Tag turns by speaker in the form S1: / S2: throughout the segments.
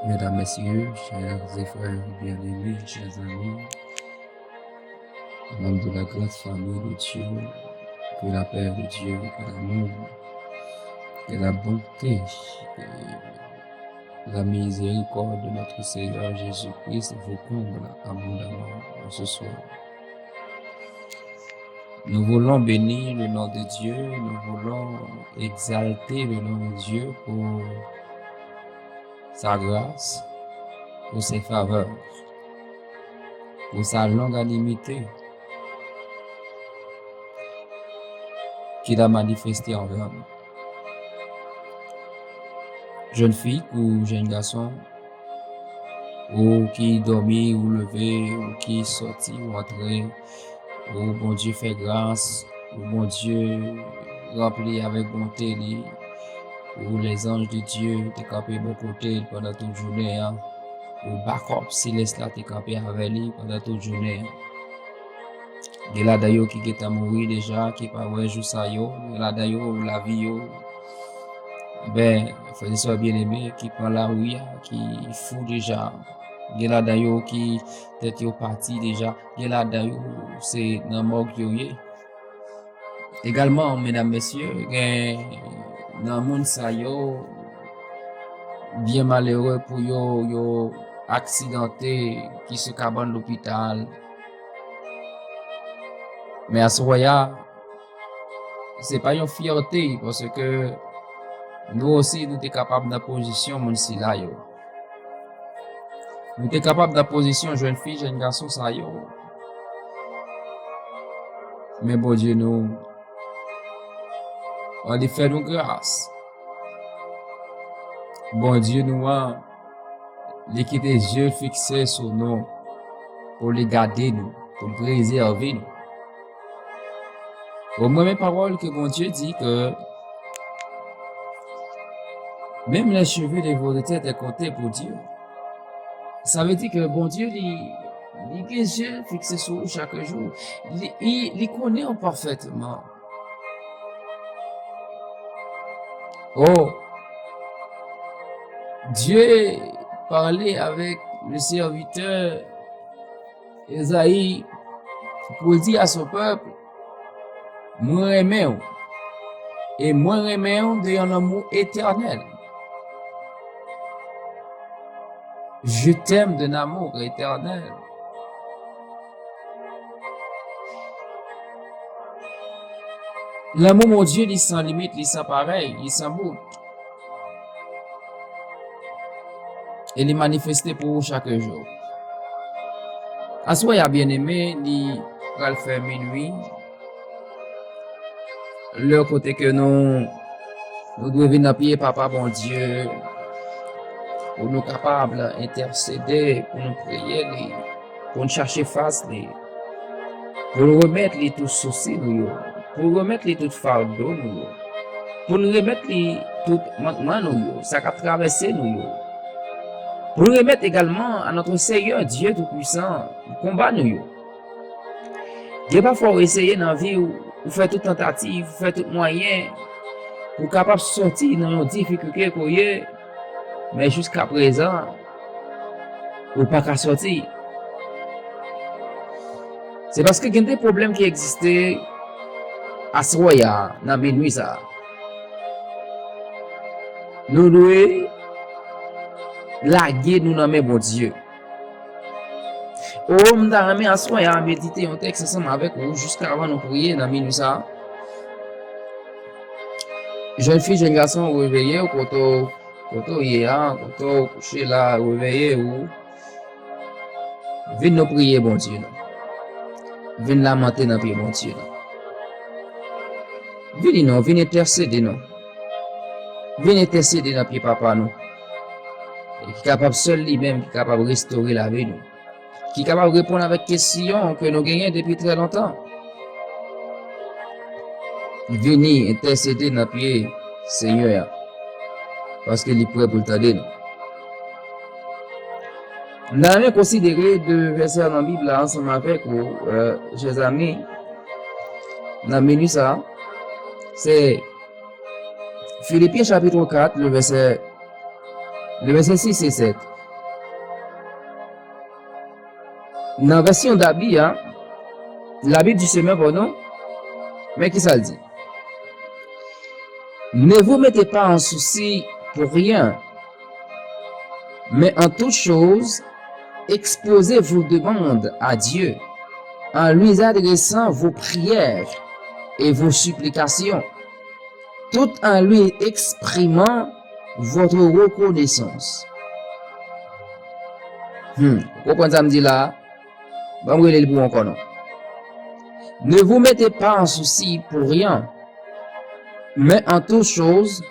S1: Mesdames, Messieurs, chers et frères bien-aimés, chers amis, membres de la grande famille de Dieu, que la paix de Dieu, que l'amour, que la bonté et la miséricorde de notre Seigneur Jésus-Christ vous comble abondamment ce soir. Nous voulons bénir le nom de Dieu, nous voulons exalter le nom de Dieu pour sa grâce, pour ses faveurs, pour sa longanimité qu'il a manifesté envers nous. Jeune fille ou jeune garçon, ou qui dormit ou levé, ou qui sorti ou entré, ou bon Dieu fait grâce, ou bon Dieu rempli avec bonté, ou les anges de Dieu t'es campé bon côté pendant toute journée, hein, ou backup céleste là t'es campé avec lui pendant toute journée. Il y a d'ailleurs qui est mourir déjà, qui pas ouais jour ça yo, il y a d'ailleurs la vie yo. Ben, frère et sœurs bien-aimés, qui prend la rue, qui fout déjà. Il y a d'ailleurs qui tête yo parti déjà. Il y a d'ailleurs c'est dans mort yo yé. Également, mesdames, messieurs, dans le monde ça yo, bien malheureux pour yo accidenté qui se cabane l'hôpital. Mais à ce moment-là, c'est pas une fierté parce que nous aussi nous sommes capables de position mon si là yo. Nous sommes capables de position jeune fille, jeune garçon ça yo. Mais bon Dieu nous on lui fait nous grâce. Bon Dieu nous a les quitter les yeux fixés sur nous pour les garder nous, pour les préserver nous. Au moins mes paroles que bon Dieu dit que même les cheveux de votre tête est compté pour Dieu. Ça veut dire que bon Dieu, il a les yeux fixés sur vous chaque jour. Il connaît parfaitement. Oh, Dieu parlait avec le serviteur Esaïe pour dire à son peuple, moi aimé et moi aimé de un amour éternel. Je t'aime d'un amour éternel. L'amour, mon Dieu, il sans limite, il sans pareil, il sans bout. Il est manifesté pour vous chaque jour. À soi, il a bien aimé, il va faire minuit. Le côté que nous devons venir appuyer papa, bon Dieu, pour nous capables d'intercéder, pour nous prier, pour nous chercher face, pour nous remettre les tous soucis, pour nous remettre les tout fardeau, pour nous remettre les tout manquement, ça a traversé nous. Pour nous remettre également à notre Seigneur Dieu Tout-Puissant, combat nous. Dieu pas faut essayer dans la vie ou faire toute tentative, faire tout moyen pour capable sortir dans nos difficultés qu'on y mais jusqu'à présent, ou pas qu'à sortir. C'est parce que il y a des problèmes qui existaient à ce moment dans minuit ça. Nous devons laguer nous dans bon Dieu. Oh, m'da remis à soi à méditer un texte ensemble avec vous jusqu'à avant nous prier dans minuit ça. Jeune fille, jeune garçon, réveillé au koto hier, koto couché là, réveillé ou venez nous prier bon Dieu. Venez lamenter dans pied bon Dieu. Venez intercéder nous. Venez intercéder dans pied papa nous. Qui est capable seul lui-même, qui est capable de restaurer la vie nous. Qui est capable de répondre avec questions que nous gagnons depuis très longtemps. Venez intercéder dans pied Seigneur. Parce qu'il est prêt pour le t'aider. Nous allons considérer deux versets dans la Bible là, ensemble avec vous, chers amis. Dans le menu ça, c'est Philippiens chapitre 4, le verset 6 et 7. Dans la version d'Abi, hein, la Bible dit seulement pour nous, mais qui ça dit? Ne vous mettez pas en souci pour rien, mais en toute chose, exposez vos demandes à Dieu, en lui adressant vos prières et vos supplications, tout en lui exprimant votre reconnaissance. Vous comprenez ça me dit là? Bon, vous le pour encore non. Ne vous mettez pas en souci pour rien, mais en toute chose,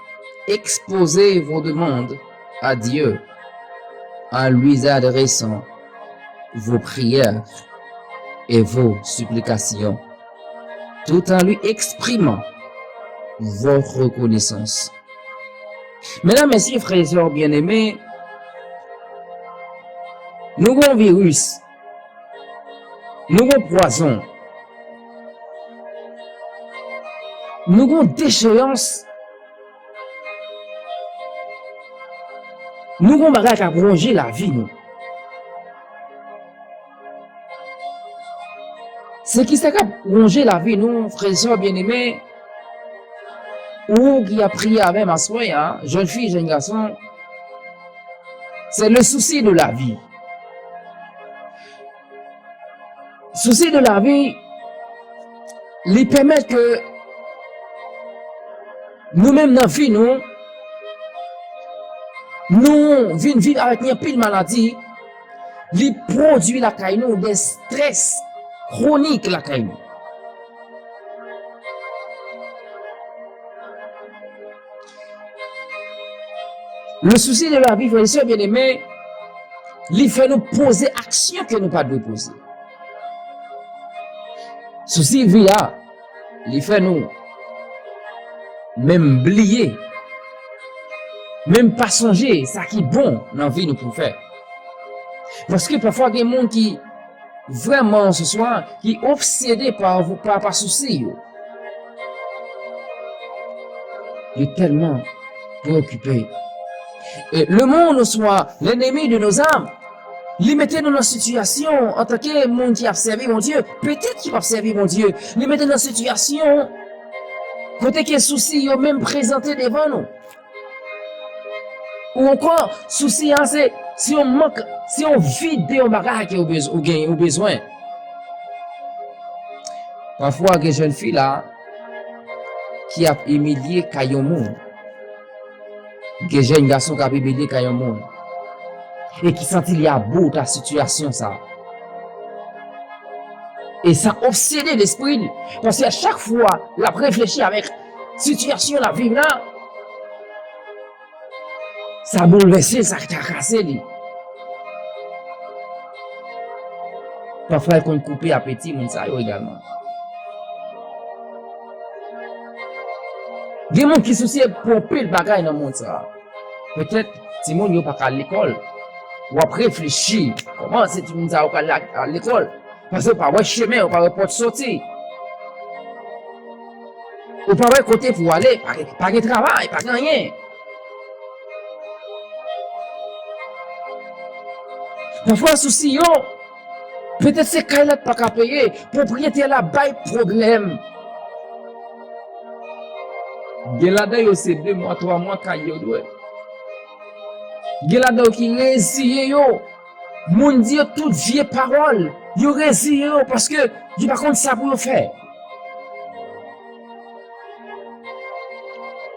S1: exposez vos demandes à Dieu, en lui adressant vos prières et vos supplications, tout en lui exprimant votre reconnaissance. Mesdames, messieurs, frères et sœurs bien-aimés, nous avons un virus, nous avons un poison, nous avons déchéance, nous avons bagage à ronger la vie, nous. Ce qui s'est ronger la vie, nous, frères et sœurs bien-aimés, ou qui a prié avec ma soeur, hein, jeune fille, jeune garçon, c'est le souci de la vie. Souci de la vie, lui permet que nous-mêmes dans la vie, nous vivons avec une pile maladie, lui produit la caille nous des stress chroniques la caille nous. Le souci de la vie, frères et sœurs bien-aimés, il fait nous poser action que nous pas de poser. Souci de vie là, il fait nous même oublier, même pas songer ça qui est bon dans la vie nous pour faire. Parce que parfois il y a des gens qui vraiment ce soir qui obsédé par souci. Il est tellement préoccupé. Et le monde soit l'ennemi de nos âmes. Li mettez dans une situation en tant que monde qui a servi mon Dieu, peut-être qu'il va servir mon Dieu. Li mettez dans une situation côté que souci yo même présenté devant nous. Ou encore souci c'est si on manque, si on vide des bagages qui ont besoin. Parfois des jeunes filles là qui a humilié kayon monde. Des jeunes garçons qui a humilié kayon monde. Et qui sentit il y a beau ta situation ça. Et ça obsédé l'esprit. Parce qu'à chaque fois, la réfléchir avec situation la vie là, ça bouleversé, ça cassé. Parfois, qu'on coupe appétit, mon ça également. Il y a des gens qui soucient pour pile bagaille dans le monde ça. Peut-être, si mon yo pas à l'école. Ou après réfléchir, comment c'est tout le monde à l'école? Parce que pas ouais chemin, ou pas porte sortie. Ou pas ouais côté pour aller, pas de travail, pas rien. Parfois souci yo, peut-être c'est qu'il pas qu'à payer, propriétaire là bail problème. Gelada yo c'est 2 mois, 3 mois qu'il yo doit. Gelada qui résille yo, moun dit toute vieille parole, yo résille yo parce que du par contre ça pour faire.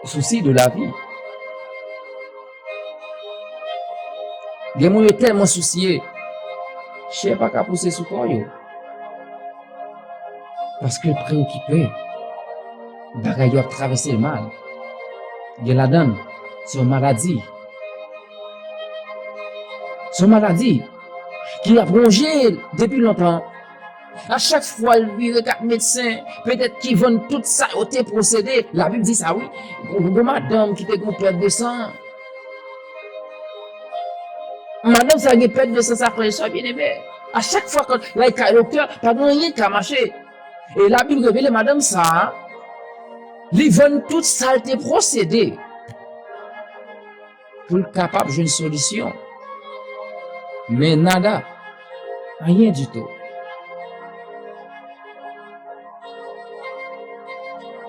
S1: Souci de la vie. Les gens sont tellement souciés, je ne sais pas qu'à pousser sous quoi yo. Parce que préoccupé, bagay yo a traversé le mal. Gelada c'est une maladie. Son maladie qui a plongé depuis longtemps. À chaque fois, il vire 4 médecins, peut-être qu'ils vont tout ça au procédé. La Bible dit ça, oui. Une madame qui te perte de sang. Madame, ça a une perte de sang, ça fait ça, bien aimé. À chaque fois, quand le docteur, pas de rien qui a marché. Et la Bible révèle, madame, ça, ils vont tout ça au procédé. Pour être capable d'une solution. Mais nada. Rien du tout.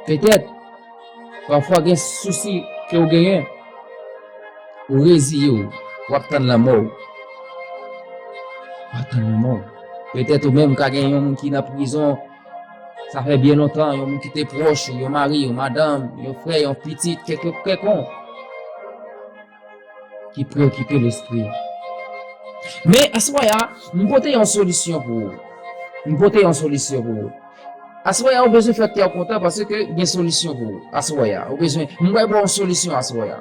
S1: Peut-être, parfois, il y a des soucis que vous gagnez, ou résiliez, ou attendre la mort. Attendre la mort. Peut-être ou même quand il y a un monde qui est en prison, ça fait bien longtemps, il y a un monde qui était proche, il y a un mari, un madame, un frère, un petit, quelqu'un qui préoccupe l'esprit. Mais à ce moment-là, nous avons une solution pour vous. Nous avons une solution pour vous. À ce moment-là, on a besoin de faire tel content parce que il y a une solution pour vous. À ce moment-là, on a besoin de une solution à ce moment-là.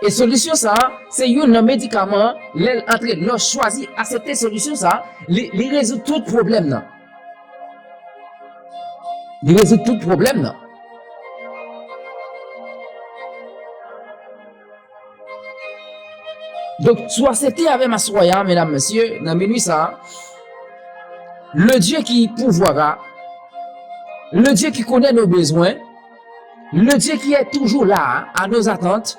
S1: Et solution ça, c'est un médicament, l'entrée, choisi, accepter solution ça, les résout tout problème là. Il résout tout problème là. Donc, soit accepter avec ma soya, mesdames, messieurs, dans minuit ça, le Dieu qui pourvoira, le Dieu qui connaît nos besoins, le Dieu qui est toujours là à nos attentes,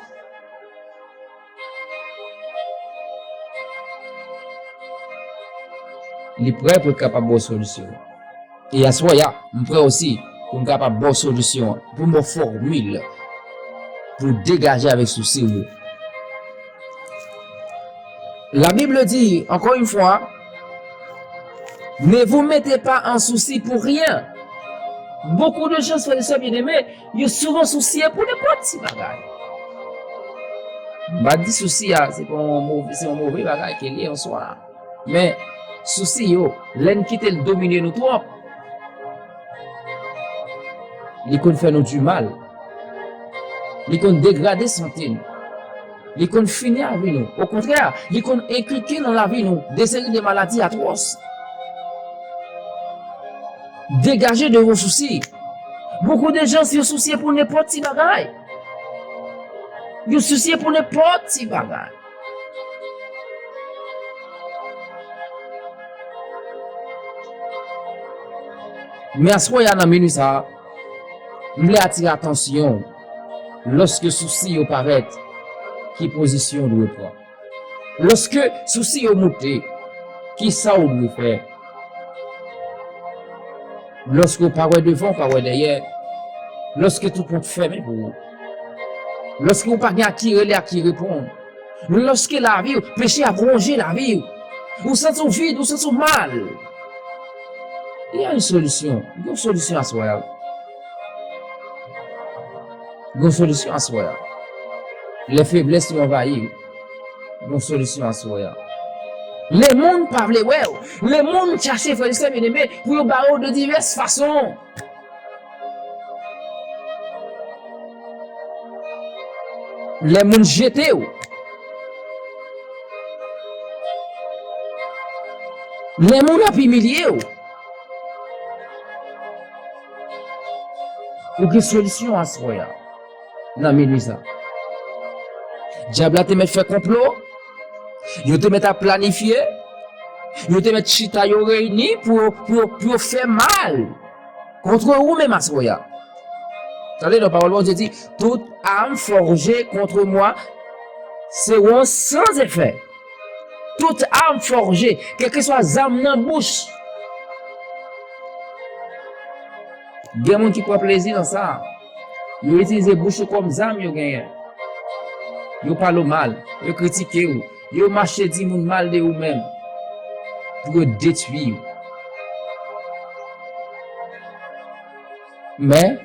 S1: il est prêt pour être capable de bonne solution. Et à soya, je suis prêt aussi pour être capable de bonne solution, pour me formule, pour dégager avec souci. La Bible dit, encore une fois, ne vous mettez pas en souci pour rien. Beaucoup de gens, frères et sœurs bien-aimés, ils sont souvent souciés pour n'importe quel bagage. Bah, dit souci, c'est un mauvais bagage qui est lié en soi. Mais, souci, l'un qui te dominer nous trop, il peut faire nous du mal. Il peut dégrader santé. Il peut finir avec nous. Au contraire, il peut inculquer dans la vie nous des séries de maladies atroces. Dégagez de vos soucis. Beaucoup de gens se soucient pour n'importe quel bagage. Ils se soucient pour n'importe quel bagage. Mais à ce moment-là, dans minute ça, je voulais attirer attention lorsque souci apparaît, qui position doit prendre. Lorsque souci monte, qui ça on doit faire. Lorsque vous parlez devant, parlez derrière. Lorsque tout compte fermé pour vous. Lorsque vous parlez à qui répond. Lorsque la vie, péché a rongé la vie. Vous sentez vide, vous sentez mal. Il y a une solution. Il y a une solution à soi. Il y a une solution à soi. Les faiblesses sont envahies. Il y a une solution à soi. Les mondes parlent, ouais. Les mondes cherchent, frères et sœurs bien-aimés, pour barrer de diverses façons. Les mondes jetés. Les mondes a humilié. Aucune solution à soi. Dans minuit ça. Diable te met fait complot. Yo te met à planifier. Yo te met chita yo réuni pour faire mal. Contre vous même à soya. Vous savez, la parole de Dieu dit, toute âme forgée contre moi seront sans effet. Toute âme forgée, quelle que soit l'âme dans la bouche. Il y a des gens qui prennent plaisir dans ça. Ils utilisent la bouche comme âme, ils parlent mal, ils critiquent, ils marchent du monde mal de eux-mêmes pour détruire. Mais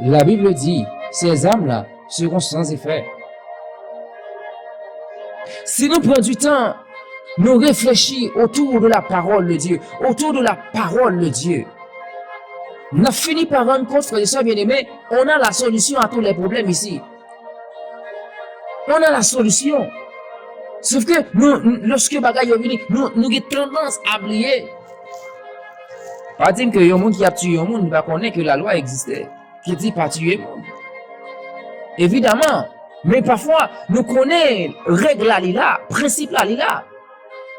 S1: la Bible dit, ces âmes-là seront sans effet. Si nous prenons du temps, nous réfléchissons autour de la parole de Dieu, autour de la parole de Dieu, nous avons fini par rendre compte, frères et sœurs bien-aimés, on a la solution à tous les problèmes ici. On a la solution. Sauf que nous, lorsque bagaille est venu, nous avons tendance à oublier. Pas dire que y a un monde qui a tué un monde, ne pas connaître que la loi existait. Qui dit pas tuer le monde. Évidemment. Mais parfois, nous connaissons règle là, principe là.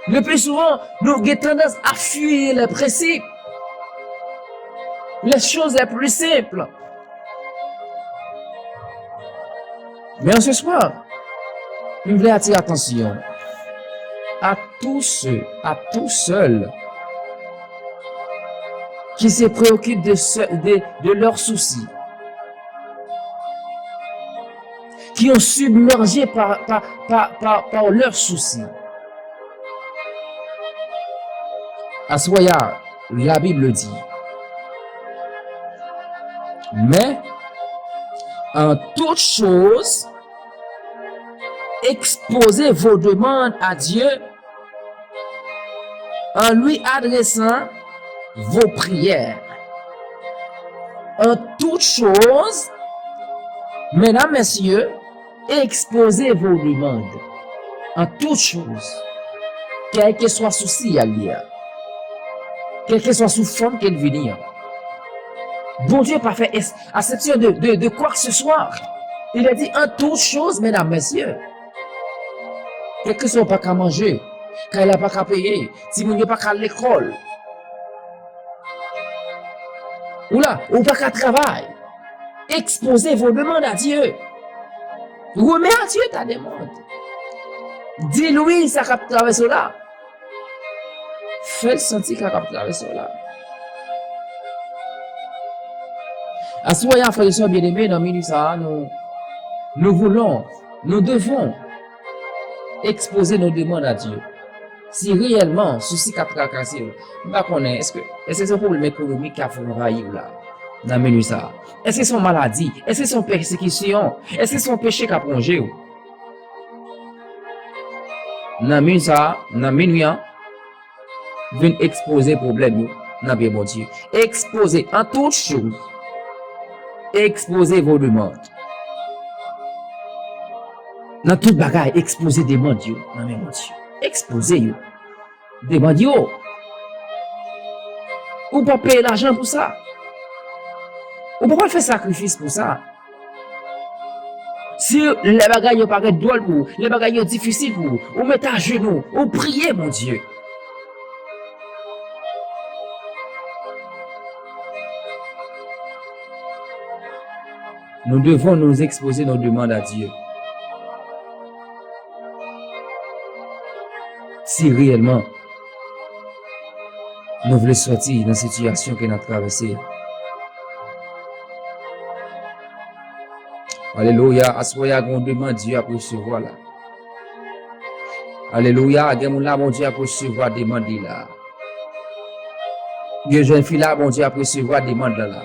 S1: Le plus souvent, nous avons tendance à fuir les principes. Les choses les plus simples. Mais en ce soir, je voulais attirer attention à tous ceux qui se préoccupent de leurs soucis, qui ont submergé par leurs soucis. Assoya, la Bible dit, mais en toute chose, exposez vos demandes à Dieu en lui adressant vos prières. En toute chose, mesdames, messieurs, exposez vos demandes. En toute chose, quel que soit souci à lire, quelle que soit sous forme qu'elle vienne. Bon Dieu n'a pas fait exception de quoi que ce soit. Il a dit en toute chose, mesdames, messieurs. Quel que soit pas qu'à manger, quand il n'a pas qu'à payer, si vous n'avez pas qu'à l'école, ou là, ou pas qu'à travail, exposez vos demandes à Dieu. Remets à Dieu ta demande. Dis-lui ça qu'a traversé là. Fais sentir qu'il a traversé là. À ce moment-là, frères et sœurs bien-aimés, dans minute ça, nous devons exposer nos demandes à Dieu. Si réellement ceci qu'a tracassé, est-ce que c'est un problème économique qui a fait envahir là? Dans minute ça. Est-ce que c'est une maladie? Est-ce que c'est une persécution? Est-ce que c'est un péché qui a plongé? Dans minute ça, dans minuit, vient exposer problème dans bien bon Dieu. Exposer en toute chose. Exposez vos demandes. Dans toute bagaille, exposez des demandes dans mes Dieu. Exposez demandez ou pas payer l'argent pour ça. Ou pourquoi faire sacrifice pour ça? Si les bagailles paraissent drôles pour vous, les bagailles difficiles pour vous, ou mettez à genoux, ou priez mon Dieu. Nous devons nous exposer nos demandes à Dieu. Si réellement nous voulons sortir dans la situation que nous avons traversée. Alléluia, assoya qu'on demande Dieu à recevoir là. Alléluia, mon Dieu à recevoir demande là. Des jeunes filles là, mon Dieu à recevoir demande là.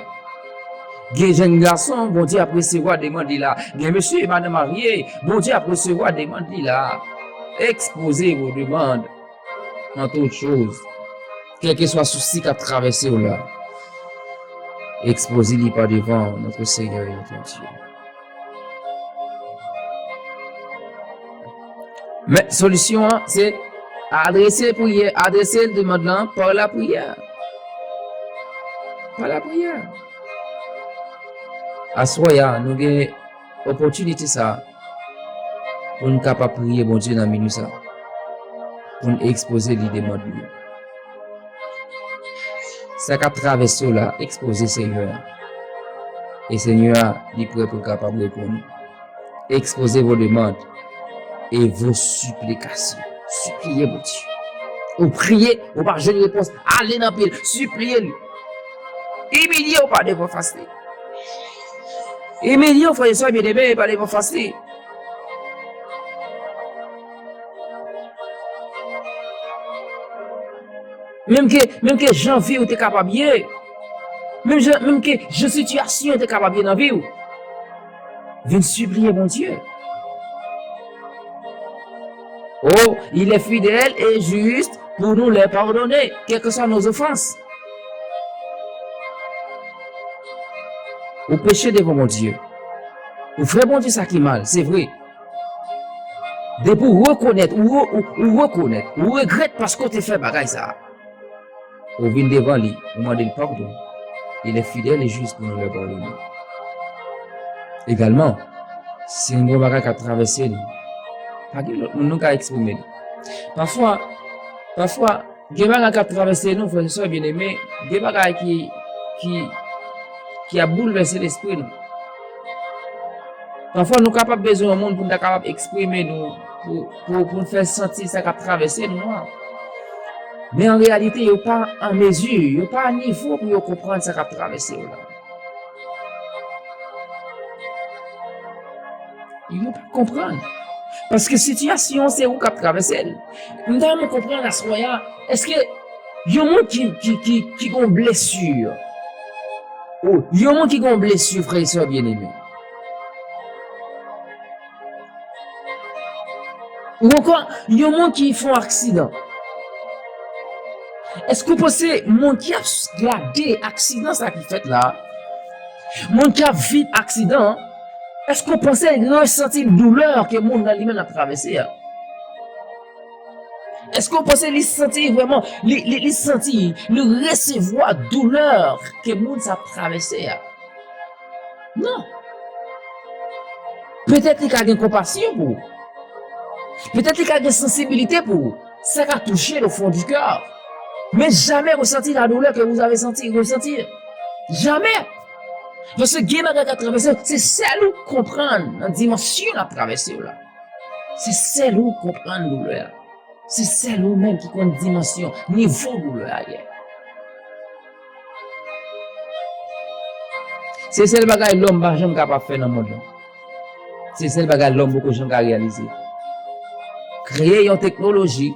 S1: Des jeunes garçons, bon Dieu à recevoir demande là. Des monsieur et madame mariés, bon Dieu à recevoir demande là. Exposez vos demandes en toutes choses. Quel que soit souci qu'a traversé là. Exposez-les par devant notre Seigneur et notre Dieu. Mais solution, c'est adresser prière, adresser le demande par la prière. Par la prière. À soya, nous avons opportunité ça pour nous capables de prier bon Dieu dans minute ça. Pour nous exposer les demandes. Ça qu'a traversé là, exposer Seigneur. Et Seigneur, il est prêt pour capable de répondre. Exposez vos demandes et vos supplications. Suppliez mon Dieu. Ou priez, ou par jeune réponse, allez dans le pile, suppliez-lui. Humiliez ou pas de vos faster. Humiliez, frère et soeur bien-aimés, pas de vos faster. Même que janvier, vous êtes capable de même que je situation, vous êtes capable de dans la vie. Viens supplier mon Dieu. Oh, il est fidèle et juste pour nous les pardonner, quelles que soient nos offenses. Vous péchez devant mon Dieu. Vous ferez bon Dieu ça qui est mal, c'est vrai. De pour reconnaître, ou reconnaître, ou regretter parce que tu fait bagaille ça. Vous venez devant lui, vous demandez le pardon. Il est fidèle et juste pour nous le pardonner. Également, si un gros bagage a traversé nous, nous qu'à exprimer. Parfois, des bagages qui a traversé nous, frères et sœurs bien-aimés, des bagages qui a bouleversé l'esprit nous. Parfois, nous sommes capables besoin du monde pour nous capable d'exprimer nous, pour faire sentir ça qui a traversé nous. Mais en réalité, ils sont pas en mesure, ils sont pas à niveau pour comprendre ça qui a traversé là. Ils ne vont pas comprendre. Parce que situation, c'est où qui a traversé. Nous devons comprendre la soya. Est-ce que il y a un monde qui a une blessure? Oh, il y a un monde qui a une blessure, frère et soeur bien-aimés. Ou encore, il y a un monde qui font accident. Est-ce que vous pensez, mon qui a gardé accident, ça qui fait là? Mon qui a vécu accident, est-ce que vous pensez ressentir la douleur que le monde lui-même a traversé? Est-ce que vous pensez les sentir vraiment, les sentir, le recevoir douleur que le monde a traversé? Non. Peut-être qu'il y a une compassion pour vous. Peut-être qu'il y a une sensibilité pour vous. Ça a touché le fond du cœur. Mais jamais ressentir la douleur que vous avez ressentir. Jamais. Parce que Guy a traversé, c'est celle où comprendre la dimension de la traversée là. C'est celle où comprendre la douleur. C'est celle où même qui compte dimension, niveau de douleur. C'est celle bagaille l'homme pas jamais capable faire dans le monde. C'est celle bagaille l'homme beaucoup jamais réaliser. Créer une technologie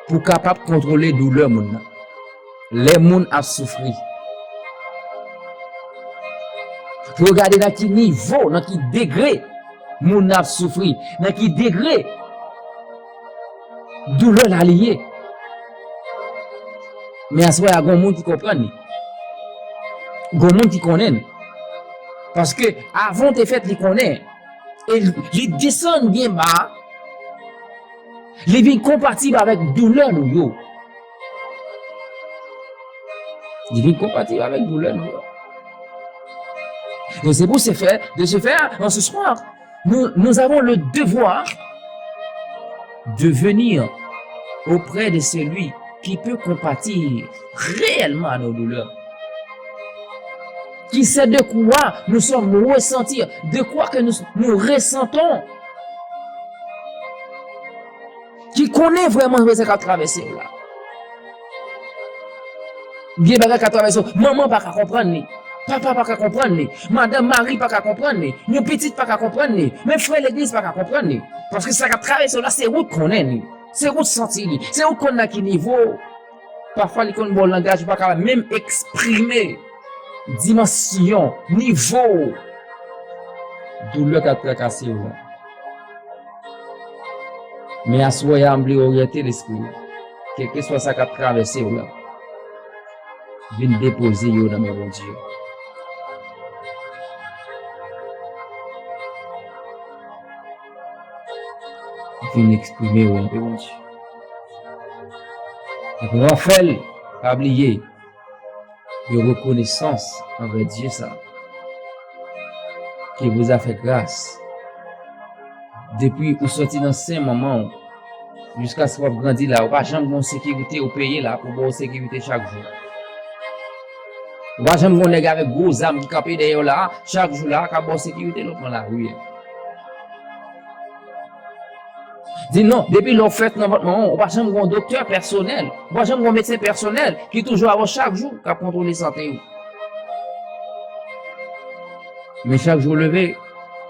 S1: pour capable contrôler douleur moun. Les moun a souffri. Pour regarder dans quel niveau, dans quel degré moun a souffri, dans quel degré douleur la lié. Mais à ce moment, il y a des gens qui comprennent. Il y a des gens qui connaissent. Parce que avant de faire, ils connaissent. Et ils descendent bien bas. Ils sont compatibles avec douleur. Ils sont compatibles avec douleur. Donc c'est pour ce faire, en ce soir, nous avons le devoir de venir auprès de celui qui peut compatir réellement à nos douleurs. Qui sait de quoi nous sommes ressentir, de quoi que nous ressentons. Qui connaît vraiment ce qu'a traversé là. Bien bagarre qu'a traversé, maman pas comprendre. Papa pas comprendre, madame Marie pas comprendre, une petite pas comprendre, même frère l'église pas comprendre. Parce que ça a traversé là, c'est route qu'on est, c'est route sentir, c'est où qu'on a qui niveau. Parfois, les bon langage pas capable même exprimer dimension, niveau douleur qu'a tracassé là. Mais à soi y a orienter l'esprit, quel que soit ça qu'a traversé là. Viens déposer yo dans mes bon Dieu. Viens exprimer au bon Dieu. Et pour en faire, pas oublier, de reconnaissance envers Dieu ça, qui vous a fait grâce. Depuis vous sortez dans ces moments, jusqu'à ce que vous grandiez là, vous n'avez pas jamais de sécurité au pays là, pour avoir sécurité chaque jour. Vous n'avez jamais de gars avec gros âmes qui campent derrière là, chaque jour là, qui avoir sécurité dans la rue. Dis non, depuis l'on fait dans votre moment, on va jamais un docteur personnel, on va jamais un médecin personnel qui toujours avant chaque jour qui contrôle la santé. Mais chaque jour levé,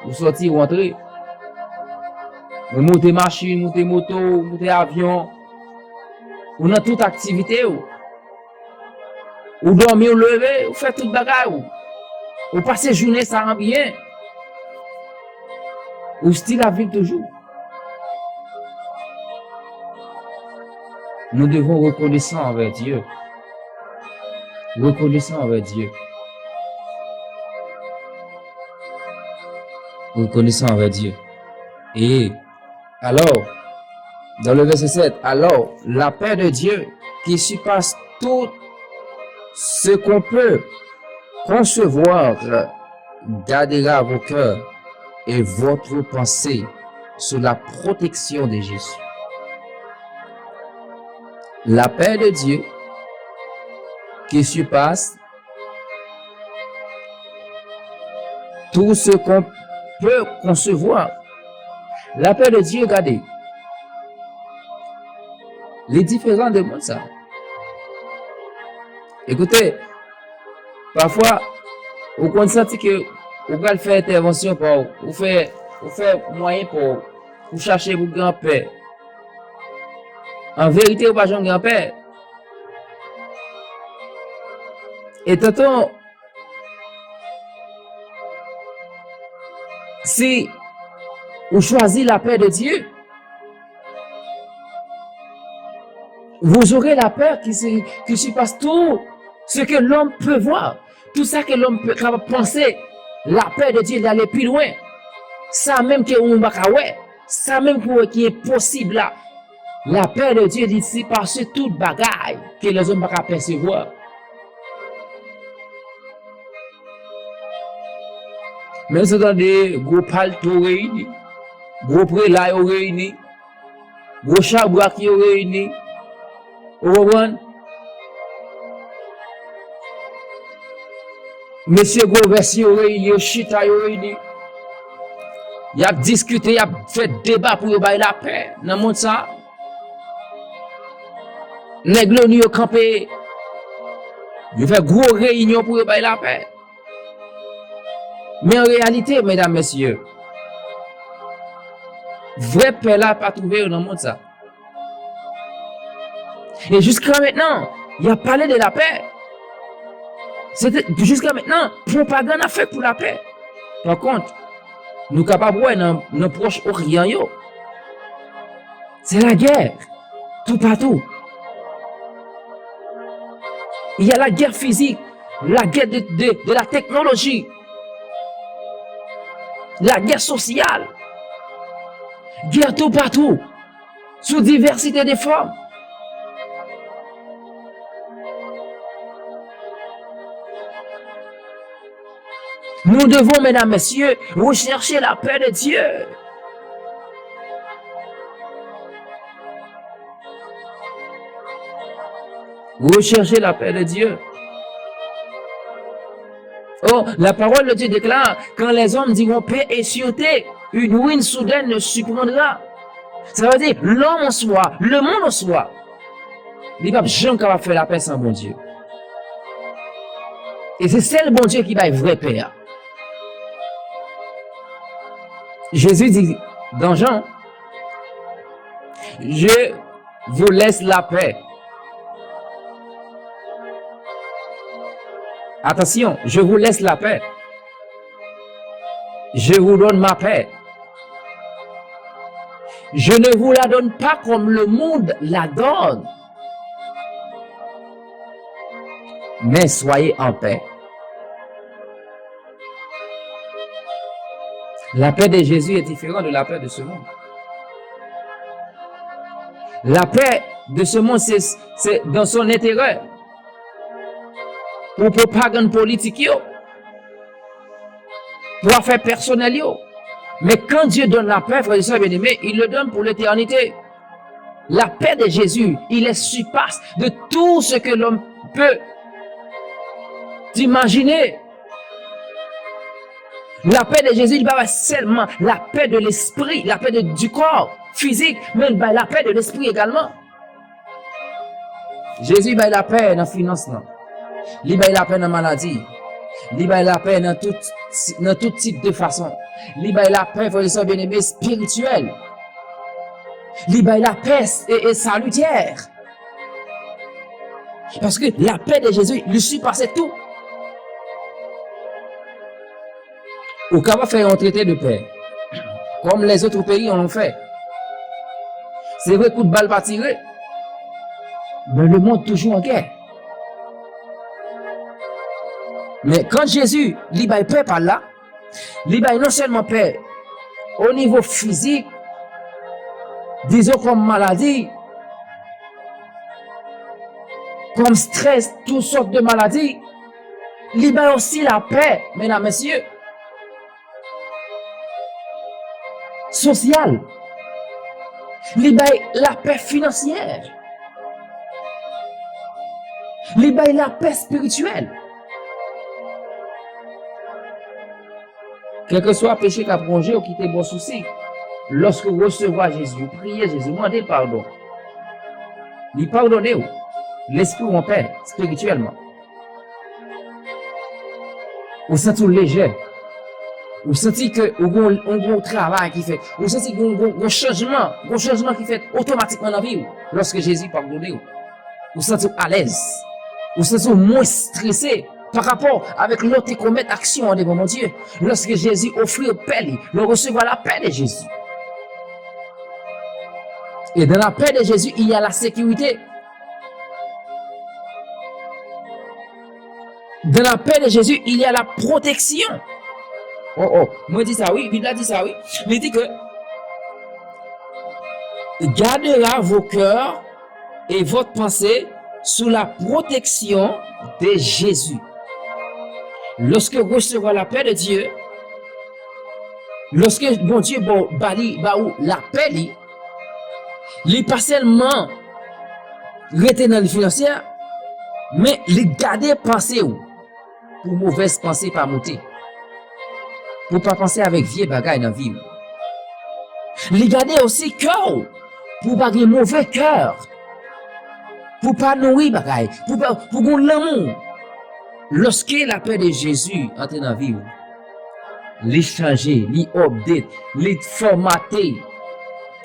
S1: vous sortez, vous rentrez, vous montez machine, montez moto, montez avion, vous avez toute activité. Vous dormez, vous levez, vous faites toute bagarre. Vous passez journée, ça rend bien. Vous style la vie toujours. Nous devons reconnaître envers Dieu. Reconnaissant envers Dieu. Reconnaissant envers Dieu. Et alors, dans le verset 7, alors la paix de Dieu qui surpasse tout ce qu'on peut concevoir gardera vos cœurs et votre pensée sous la protection de Jésus. La paix de Dieu qui surpasse tout ce qu'on peut concevoir La paix de Dieu, regardez, les différents de monde ça. Écoutez, parfois, vous constatez que vous allez faire intervention pour vous faire moyen pour chercher votre grand-père. En vérité, vous n'avez pas de grand-père. Et tantôt, si vous choisissez la paix de Dieu, vous aurez la peur qui surpasse tout ce que l'homme peut voir, tout ça que l'homme peut penser. La paix de Dieu d'aller plus loin. Ça même que on va ouais, ça même qui est possible là. La paix de Dieu d'ici passe toute bagaille que les hommes ne peuvent pas percevoir. Même si vous avez gros palto réunis, gros prélat réunis, gros chabra qui réunis, vous comprenez? Monsieur Gouversi réunis, Chita réunis. Il a discuté, il a fait débat pour y la paix dans le monde ça. Nègre nous campé. Il fait gros réunion pour y la paix. Mais en réalité, mesdames, messieurs, vraie paix là pas trouvé dans le monde ça. Et jusqu'à maintenant, il a parlé de la paix. C'était jusqu'à maintenant, propagande a fait pour la paix. Par contre, nous capables dans nos proches orient, c'est la guerre, tout partout. Il y a la guerre physique, la guerre de la technologie, la guerre sociale, guerre tout partout, sous diversité des formes. Nous devons, mesdames, messieurs, rechercher la paix de Dieu. Rechercher la paix de Dieu. Oh, la parole de Dieu déclare, quand les hommes diront paix et sûreté, une ruine soudaine ne surprendra. Ça veut dire, l'homme en soi, le monde en soi, il n'y a pas jamais capable de faire la paix sans bon Dieu. Et c'est le bon Dieu qui va être vrai paix. Jésus dit dans Jean, je vous laisse la paix. Attention, je vous laisse la paix. Je vous donne ma paix. Je ne vous la donne pas comme le monde la donne. Mais soyez en paix. La paix de Jésus est différente de la paix de ce monde. La paix de ce monde, c'est dans son intérieur. Pour propagande politique, pour affaires personnelles. Mais quand Dieu donne la paix, frères et sœurs bien-aimés, il le donne pour l'éternité. La paix de Jésus, il est surpasse de tout ce que l'homme peut imaginer. La paix de Jésus, il va seulement la paix de l'esprit, la paix du corps physique, mais la paix de l'esprit également. Jésus, il va la paix dans la finance. Il va la paix dans la maladie. Il va la paix dans tout type de façon. Il va la paix, frères et sœurs bien-aimés, spirituelle. Il va la paix et salutaire. Parce que la paix de Jésus lui surpassait tout. Au cas où faire un traité de paix, comme les autres pays en ont fait. C'est vrai, coup de balle pas tiré, mais le monde toujours en guerre. Mais quand Jésus, il va paix par là, il va non seulement paix au niveau physique, disons comme maladie, comme stress, toutes sortes de maladies, il va aussi la paix, mesdames, messieurs, sociale, il va la paix financière, il va la paix spirituelle. Quel que soit le péché qu'a plongé ou qui était bon souci, lorsque vous recevez Jésus, vous priez Jésus, demandez pardon. Il pardonne vous. L'esprit en paix, spirituellement. Vous sentez léger. Vous sentez que vous avez un travail qui fait. Vous sentez que vous avez un changement qui fait automatiquement dans la vie. Lorsque Jésus pardonne vous. Vous sentez à l'aise. Vous sentez moins stressé par rapport avec l'autre qu'on met action devant mon Dieu. Lorsque Jésus offre paix, nous recevons la paix de Jésus. Et dans la paix de Jésus, il y a la sécurité. Dans la paix de Jésus, il y a la protection. Moi dis ça oui, Bible a dit ça oui. Il dit que gardera vos cœurs et votre pensée sous la protection de Jésus. Lorsque vous recevez la paix de Dieu, lorsque bon Dieu la paix, il n'est pas seulement rester dans le financier, mais il garder pensée pour mauvaise pensée pas monter. Pour pas penser avec vieux bagaille dans la vie. Il garder aussi cœur pour pas avoir mauvais cœur. Pour pas nourrir bagaille, pour l'amour. Lorsque la paix de Jésus entre dans la vie, il changer, il update, il formater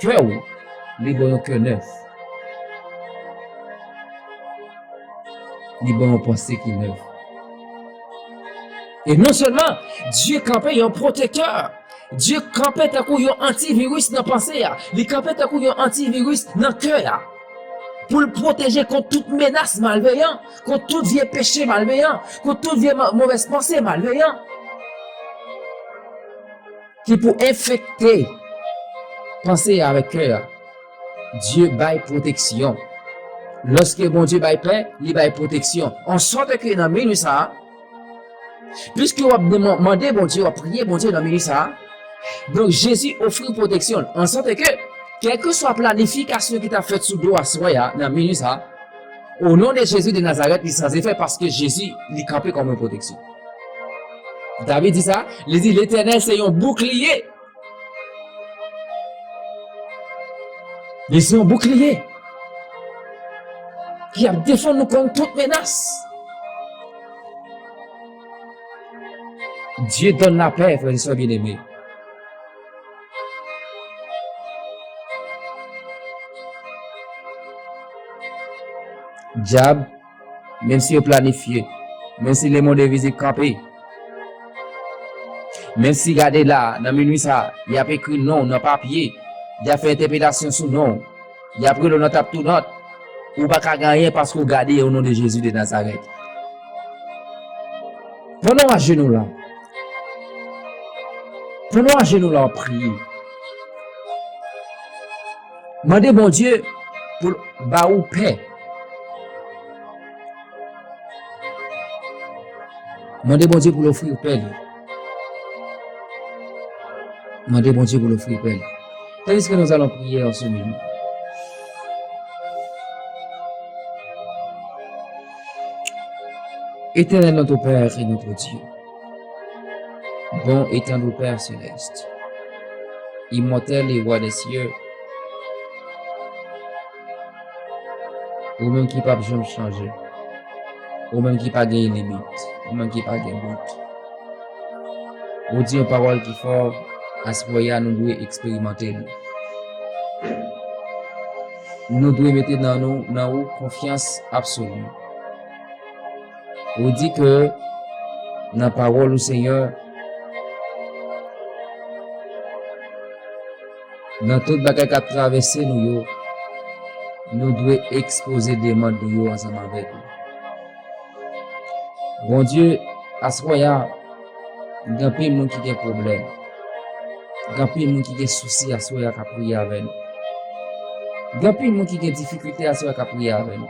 S1: cœur, il bon cœur neuf. Il bon pensée qui neuf. Et non seulement Dieu campait un protecteur, Dieu campait un antivirus dans la pensée, il campait un antivirus dans le cœur. Pour le protéger contre toute menace malveillante, contre tout vieux péché malveillant, contre toute vieille mauvaise pensée malveillante, qui pour infecter penser avec cœur. Dieu baille protection. Lorsque bon Dieu baille paix, il baille protection. En sorte que dans le milieu ça, puisque vous avez demandé bon Dieu, vous avez prié bon Dieu dans le milieu ça, donc Jésus offre protection. En sorte que quelle que soit la planification qui t'a faite sous dos à soi, dans le milieu ça, au nom de Jésus de Nazareth, il s'en est fait parce que Jésus il campé comme une protection. David dit ça, il dit l'Éternel c'est un bouclier. C'est un bouclier qui a défendu nous contre toute menace. Dieu donne la paix, frères et sœurs bien-aimés. Diable, même si on planifié, même si les mots de visite campé, même si regardez là, dans minuit ça, il a écrit non dans papier, il a fait interprétation sous non, il a pris le note à tout note, ou pas qu'à gagner parce que vous regardez au nom de Jésus de Nazareth. Prenons à genoux là. Prenons à genoux là en prier. Demandez bon Dieu pour baou paix. Demandez bon Dieu pour l'offrir paix. Demandez bon Dieu pour l'offrir paix. Tandis que nous allons prier en ce moment. Éternel notre Père et notre Dieu, bon étant notre Père céleste, immortel et roi des cieux, ou même qui ne peut pas changer, ou même qui ne peut pas gagner limite, ou même qui ne peut pas gagner but. Vous dites une parole qui fort, à ce point nous devons expérimenter. Nous devons mettre dans nous confiance absolue. On dit que dans la parole du Seigneur, dans toute bagaille qu'a traversé nous devons exposer des mains de nous ensemble avec nous. Bon Dieu, à ce moment-là, il y a plein de gens qui ont des problèmes. Il y a plein de gens qui ont des soucis à ce moment-là qui prier avec nous. Il y a plein de gens qui ont des difficultés à ce moment-là qui prier avec nous.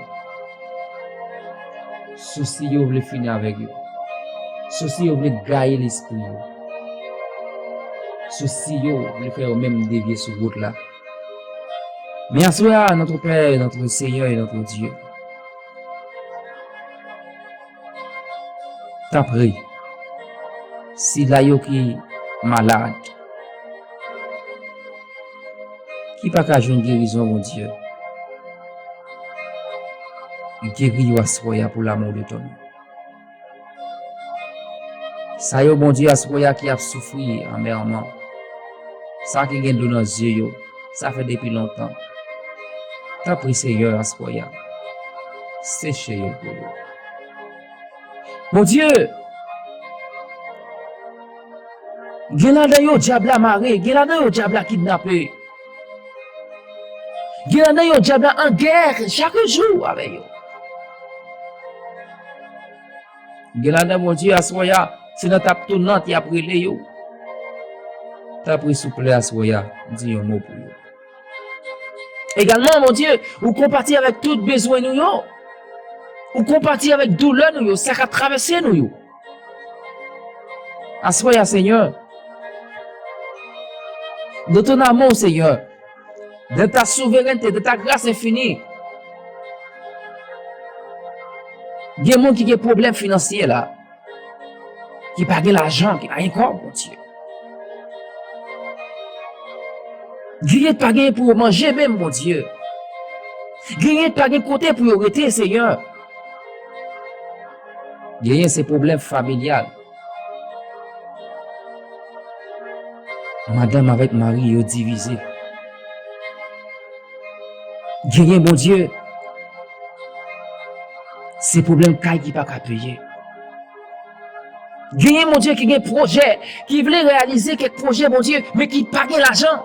S1: Souci yo vle finir avec eux. Souci yo vle gailler l'esprit. Souci yo vle faire même dévier sur route là. Mais à soi notre Père, notre Seigneur et notre Dieu. T'as pris. Si là yo qui malade. qui pas qu'à joindre guérison, mon Dieu. Guéris-moi, soya pour l'amour de ton nom. Ça y est, bon Dieu, soya qui a souffert amèrement. Ça qui gagne dans nos yeux, ça fait depuis longtemps. T'as pris Seigneur, soya. Séchez pour eux. Mon Dieu, Gélanda yo diable a maré, Gélanda yo diable a kidnappé. Gélanda yo diable en guerre chaque jour avec yo. Gélanda mon Dieu assoya, c'est dans ta tournante y a pris yo. T'as pris souple assoya, dis un mot pour yo. Également mon Dieu, ou compatis avec tout besoin nous yo. Ou compatis avec douleur nous yo, ça a traversé nous yo. Assoya Seigneur. De ton amour, Seigneur, de ta souveraineté, de ta grâce infinie. Il y a des gens qui ont des problèmes financiers là, qui n'ont pas l'argent, qui n'ont rien encore, mon Dieu. Il y a pas de pour manger même, mon Dieu. Il y a pas de côté pour arrêter, Seigneur. Il y a ces problèmes familiales. Madame avec Marie, ils ont divisé. Gagné, mon Dieu, ces problèmes qui pas qu'à payer. Gagné, mon Dieu, qui a un projet, qui voulait réaliser quelques projets, mon Dieu, mais qui pas l'argent.